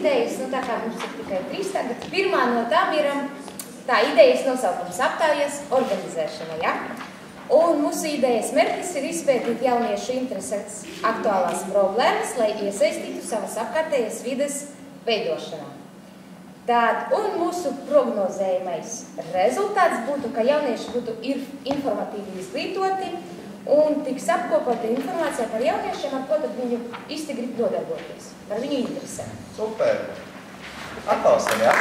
idejas, nu tā kā mums ir tikai 3 tagad. Pirmā no tām ir tā idejas nosaukums aptājas organizēšana, ja? Un mūsu idejas mērķis ir izpētīt jauniešu intereses aktuālās problēmas, lai iesaistītu savas apkārtējas vides veidošanā. Un mūsu prognozējamais rezultāts būtu, ka jaunieši būtu informatīvi izglītoti un tiks apkopota informācija par jauniešiem, ar ko tad viņu īsti grib nodarboties, par viņu interesē. Super! Atbalstam, jā?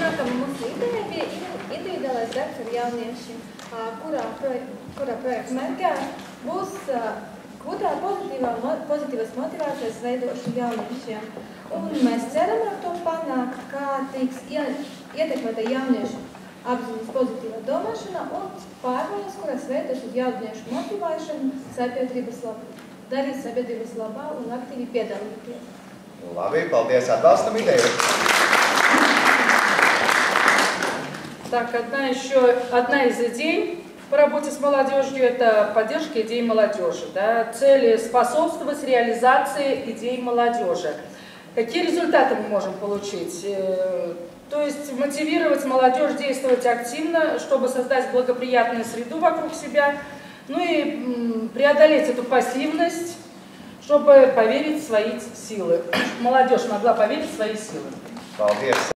Nākamā mūsu ideja bija individuālais darbs ar jauniešiem, kurā projekta mērķā būs gudrā pozitīvas motivācijas veidošana jauniešiem. Un mēs ceram ar to panākt, kā tiks ietekmēta jauniešu apziņas pozitīvā domāšana un pārvaldes, kuras veidos uz jauniešu motivēšanu sabiedrības labā, darīt sabiedrības labā un aktīvi piedalīties. Labi, paldies, atbalstam ideju. Так, одна из идей по работе с молодежью – это поддержка идей молодежи. Да? Цель – способствовать реализации идей молодежи. Какие результаты мы можем получить? То есть мотивировать молодежь действовать активно, чтобы создать благоприятную среду вокруг себя, ну и преодолеть эту пассивность, чтобы поверить в свои силы. Молодежь могла поверить в свои силы. Paldies.